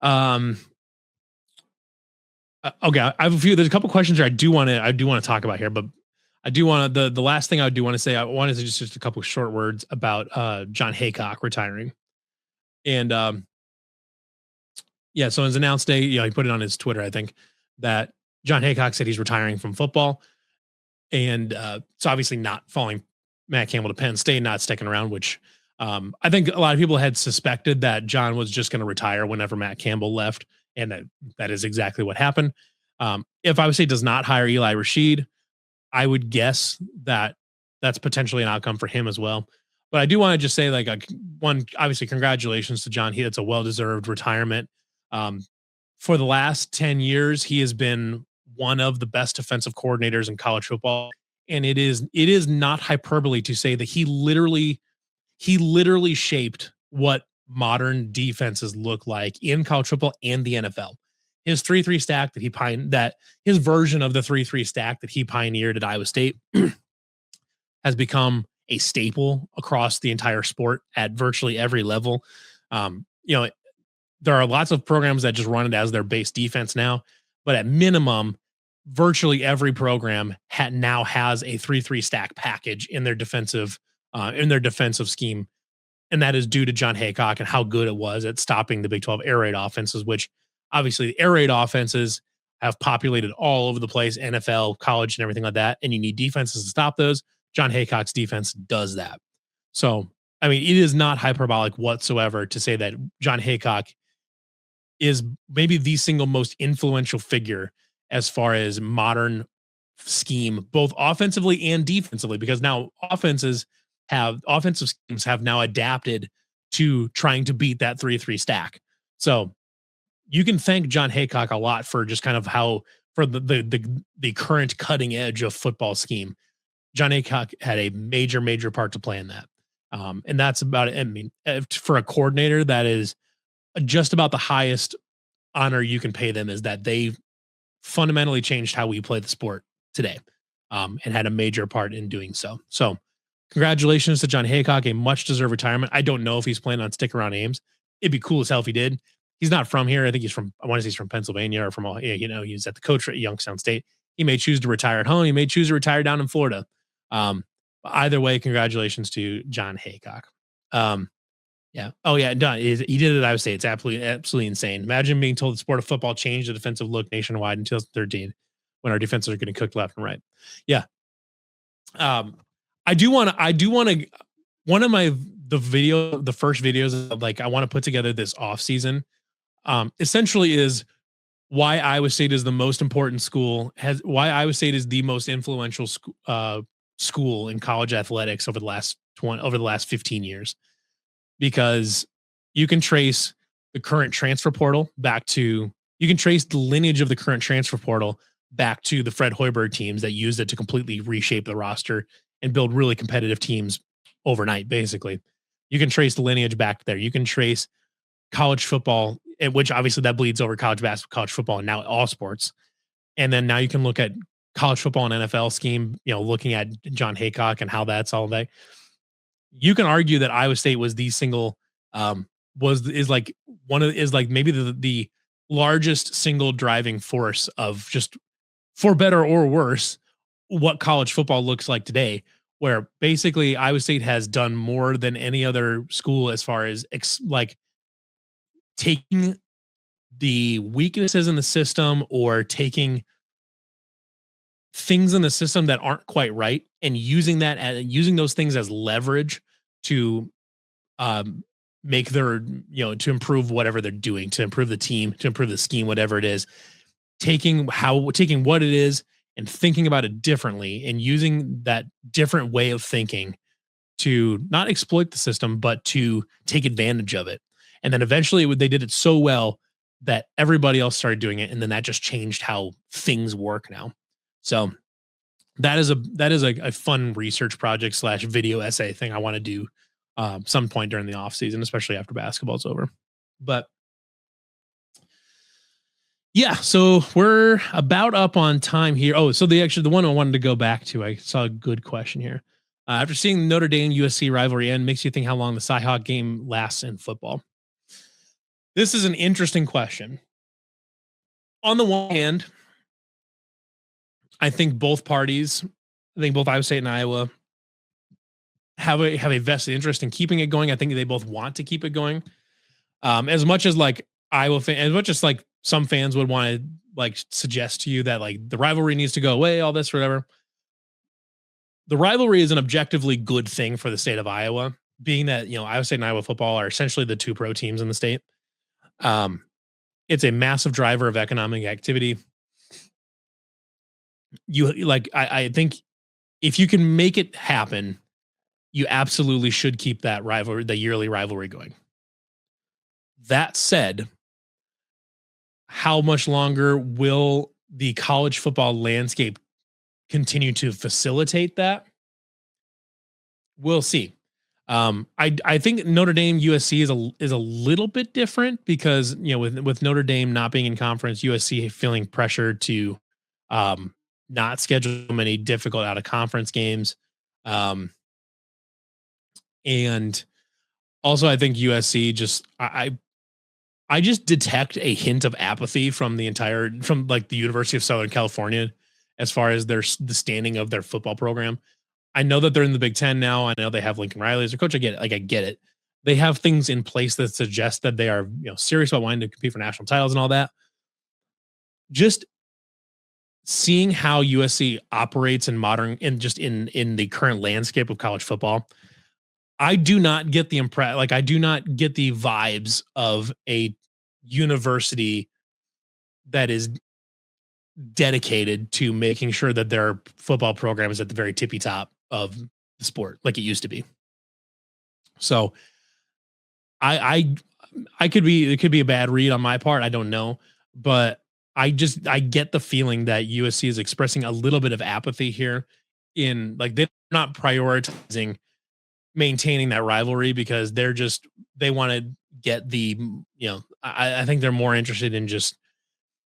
Um, okay, I have a few. There's a couple questions here I do want to talk about here, but I do want to the last thing I do want to say. I wanted to just a couple short words about Jon Heacock retiring, and yeah. So his announced day, he put it on his Twitter, I think, that Jon Heacock said he's retiring from football, and it's obviously not following Matt Campbell to Penn State, not sticking around, which I think a lot of people had suspected that John was just going to retire whenever Matt Campbell left, and that is exactly what happened. If Iowa State does not hire Eli Rashid, I would guess that that's potentially an outcome for him as well. But I do want to just say, one, obviously, congratulations to John. It's a well-deserved retirement. Um, for the last 10 years, he has been one of the best defensive coordinators in college football. And it is not hyperbole to say that he literally shaped what modern defenses look like in college football and the NFL. His 3-3 stack that his version of the 3-3 stack that he pioneered at Iowa State has become a staple across the entire sport at virtually every level. There are lots of programs that just run it as their base defense now, but at minimum, virtually every program now has a 3-3 stack package in their defensive scheme, and that is due to Jon Heacock and how good it was at stopping the Big 12 air raid offenses, which obviously the air raid offenses have populated all over the place, NFL, college, and everything like that, and you need defenses to stop those. Jon Heacock's defense does that. So, I mean, it is not hyperbolic whatsoever to say that Jon Heacock is maybe the single most influential figure as far as modern scheme, both offensively and defensively, because now offensive schemes have now adapted to trying to beat that 3-3 stack. So you can thank Jon Heacock a lot for just kind of for the current cutting edge of football scheme. Jon Heacock had a major part to play in that. And that's about it. I mean, for a coordinator, that is just about the highest honor you can pay them, is that they fundamentally changed how we play the sport today, and had a major part in doing so. So congratulations to Jon Heacock, a much deserved retirement. I don't know if he's planning on sticking around Ames. It'd be cool as hell if he did. He's not from here. I think I want to say he's from Pennsylvania or he's at the coach at Youngstown State. He may choose to retire at home. He may choose to retire down in Florida. Either way, congratulations to Jon Heacock. Yeah. Oh yeah. Done. He did it at Iowa State. It's absolutely insane. Imagine being told the sport of football changed the defensive look nationwide in 2013 when our defenses are getting cooked left and right. Yeah. I do want to, one of the first videos of I want to put together this off season, essentially is why Iowa State is the most important school, why Iowa State is the most influential school in college athletics over the last 15 years. Because you can trace the current transfer portal you can trace the lineage of the current transfer portal back to the Fred Hoiberg teams that used it to completely reshape the roster and build really competitive teams overnight, basically. You can trace the lineage back there. You can trace college football, which obviously that bleeds over college basketball, college football, and now all sports. And then now you can look at college football and NFL scheme, looking at Jon Heacock and how that's all that. You can argue that Iowa State was the single, is maybe the largest single driving force of, just for better or worse, what college football looks like today, where basically Iowa State has done more than any other school as far as taking the weaknesses in the system, or taking things in the system that aren't quite right, and using those things as leverage to make to improve whatever they're doing, to improve the team, to improve the scheme, whatever it is, taking what it is and thinking about it differently, and using that different way of thinking to not exploit the system, but to take advantage of it. And then eventually they did it so well that everybody else started doing it. And then that just changed how things work now. So that is a fun research project / video essay thing I want to do some point during the off season, especially after basketball's over. But yeah, so we're about up on time here. Oh, so the one I wanted to go back to, I saw a good question here. After seeing the Notre Dame USC rivalry end, makes you think how long the Cyhawk game lasts in football. This is an interesting question. On the one hand, I think both parties, I think both Iowa State and Iowa have a vested interest in keeping it going. I think they both want to keep it going. As much as like as much as like some fans would want to like suggest to you that like the rivalry needs to go away, all this, whatever. The rivalry is an objectively good thing for the state of Iowa, being that Iowa State and Iowa football are essentially the two pro teams in the state. Um, it's a massive driver of economic activity. I think if you can make it happen, you absolutely should keep that rivalry, the yearly rivalry going. That said, how much longer will the college football landscape continue to facilitate that? We'll see. I think Notre Dame USC is a little bit different because with Notre Dame not being in conference, USC feeling pressure to not schedule many difficult out of conference games, and also I think USC just I just detect a hint of apathy from like the University of Southern California as far as the standing of their football program. I know that they're in the Big Ten now. I know they have Lincoln Riley as their coach. I get it. Like I get it. They have things in place that suggest that they are serious about wanting to compete for national titles and all that. Just seeing how USC operates in in the current landscape of college football, I do not get the I do not get the vibes of a university that is dedicated to making sure that their football program is at the very tippy top of the sport like it used to be. So I could be, it could be a bad read on my part. I don't know, but I get the feeling that USC is expressing a little bit of apathy here in like they're not prioritizing maintaining that rivalry because they want to get I think they're more interested in just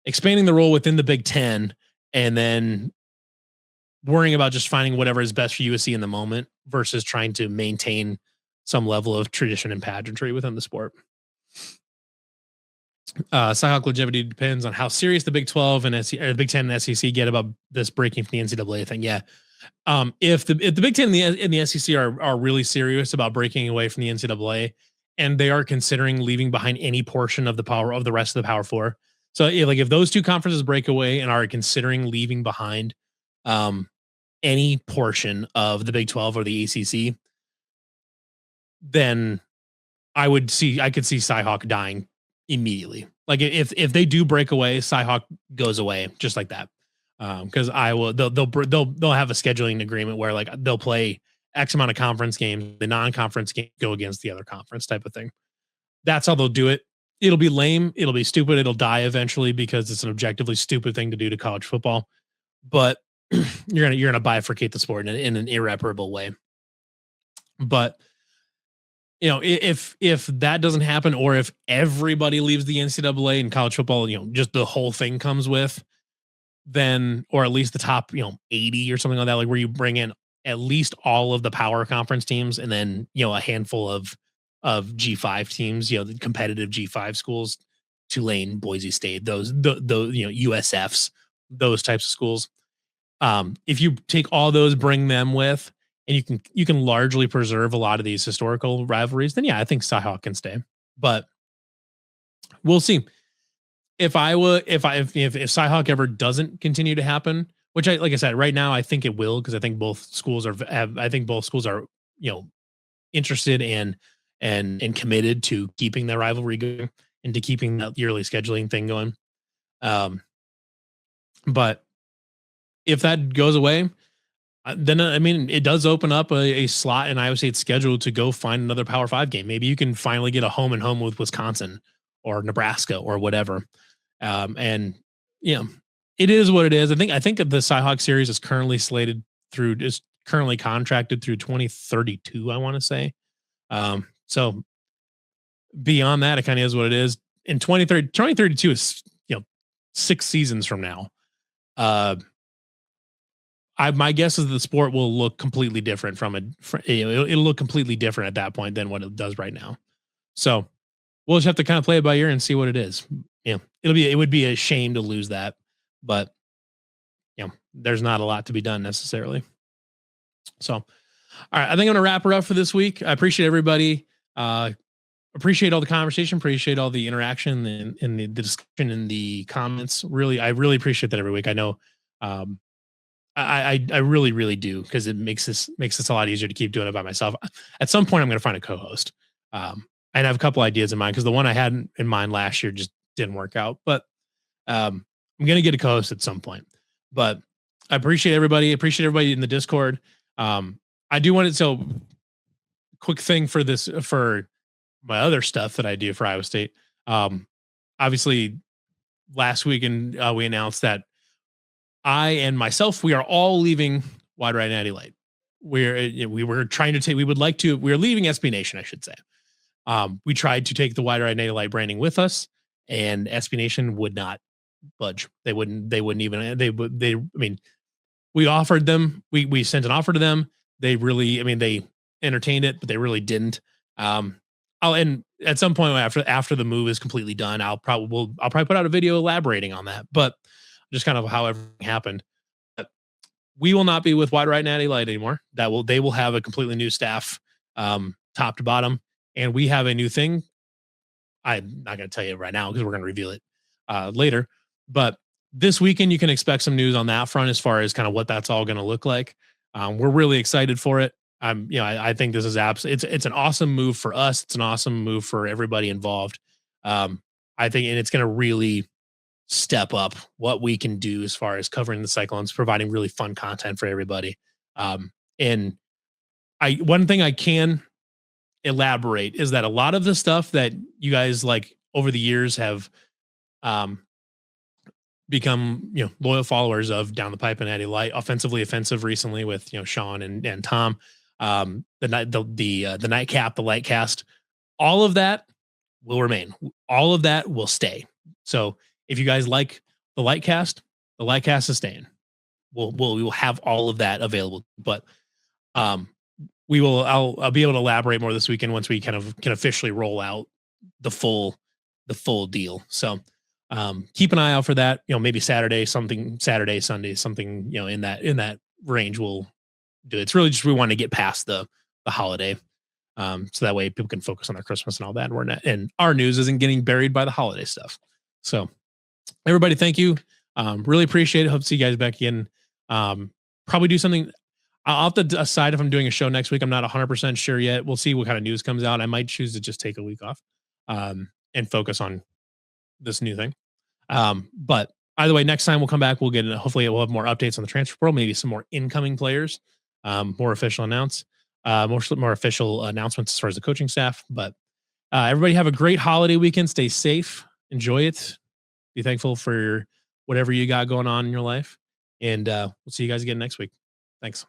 expanding the role within the Big Ten and then worrying about just finding whatever is best for USC in the moment versus trying to maintain some level of tradition and pageantry within the sport. Cyhawk longevity depends on how serious the Big 12 and Big 10 and SEC get about this breaking from the NCAA thing. Yeah. If the Big 10 and the SEC are really serious about breaking away from the NCAA and they are considering leaving behind any portion of the rest of the Power Four. So if those two conferences break away and are considering leaving behind any portion of the Big 12 or the ACC, then I could see Cyhawk dying immediately. Like if they do break away, Cyhawk goes away just like that. Because Iowa, they'll have a scheduling agreement where like they'll play X amount of conference games, the non-conference game go against the other conference type of thing. That's how they'll do it. It'll be lame. It'll be stupid. It'll die eventually because it's an objectively stupid thing to do to college football. But you're gonna bifurcate the sport in an irreparable way. But if that doesn't happen, or if everybody leaves the NCAA and college football, just the whole thing comes with, then, or at least the top 80 or something like that, like where you bring in at least all of the power conference teams and then a handful of G5 teams, the competitive G5 schools, Tulane, Boise State, those USFs, those types of schools. If you take all those, bring them with, and you can largely preserve a lot of these historical rivalries, then yeah, I think Cyhawk can stay. But we'll see. If Cyhawk ever doesn't continue to happen, which like I said, right now I think it will, because I think both schools are interested and committed to keeping the rivalry going and to keeping that yearly scheduling thing going. But if that goes away, then it does open up a slot in Iowa State's schedule to go find another Power 5 game. Maybe you can finally get a home and home with Wisconsin or Nebraska or whatever. And it is what it is. I think the Cyhawk series is currently currently contracted through 2032, I want to say. So beyond that, it kind of is what it is. In 2032 is 6 seasons from now. My guess is the sport will look completely different it'll look completely different at that point than what it does right now. So we'll just have to kind of play it by ear and see what it is. You know, it would be a shame to lose that, but there's not a lot to be done necessarily. So, all right, I think I'm gonna wrap her up for this week. I appreciate everybody. Appreciate all the conversation. Appreciate all the interaction and the discussion in the comments. Really, I really appreciate that every week. I know, um, I really really do, because it makes this a lot easier to keep doing it by myself. At some point, I'm gonna find a co-host. And I have a couple ideas in mind, because the one I had in mind last year just didn't work out. But I'm gonna get a co-host at some point. But I appreciate everybody. Appreciate everybody in the Discord. I do want to, so quick thing for this, for my other stuff that I do for Iowa State. Obviously, last weekend we announced that I and myself, we are all leaving Wide Right Natty Light. We were trying to take, we would like to, we are leaving SB Nation, I should say. We tried to take the Wide Right Natty Light branding with us, and SB Nation would not budge. They wouldn't even, I mean, we offered them, we sent an offer to them. They really, I mean, they entertained it, but they really didn't. And at some point after the move is completely done, I'll probably put out a video elaborating on that, but just kind of how everything happened. But we will not be with Wide Right Natty Light anymore. They will have a completely new staff, top to bottom, and we have a new thing. I'm not going to tell you right now, because we're going to reveal it later. But this weekend, you can expect some news on that front, as far as kind of what that's all going to look like. We're really excited for it. I think this is it's an awesome move for us. It's an awesome move for everybody involved. I think, and it's going to really step up what we can do as far as covering the Cyclones, providing really fun content for everybody. And one thing I can elaborate is that a lot of the stuff that you guys, like, over the years have become loyal followers of Down the Pipe and Natty Light, offensively offensive recently with Sean and Tom, the nightcap, the light cast, all of that will remain. All of that will stay. So if you guys like the light cast is staying. We will have all of that available, but I'll be able to elaborate more this weekend once we kind of can officially roll out the full deal. So keep an eye out for that. Maybe Saturday, Sunday, something, in that range we'll do. It's really just, we want to get past the holiday. So that way people can focus on their Christmas and all that. And our news isn't getting buried by the holiday stuff. So everybody, thank you. Really appreciate it. Hope to see you guys back again. Probably do something. I'll have to decide if I'm doing a show next week. I'm not 100% sure yet. We'll see what kind of news comes out. I might choose to just take a week off and focus on this new thing. But either way, next time we'll come back. Hopefully we'll have more updates on the transfer portal, maybe some more incoming players, more official more official announcements as far as the coaching staff. But everybody have a great holiday weekend. Stay safe. Enjoy it. Be thankful for whatever you got going on in your life. And we'll see you guys again next week. Thanks.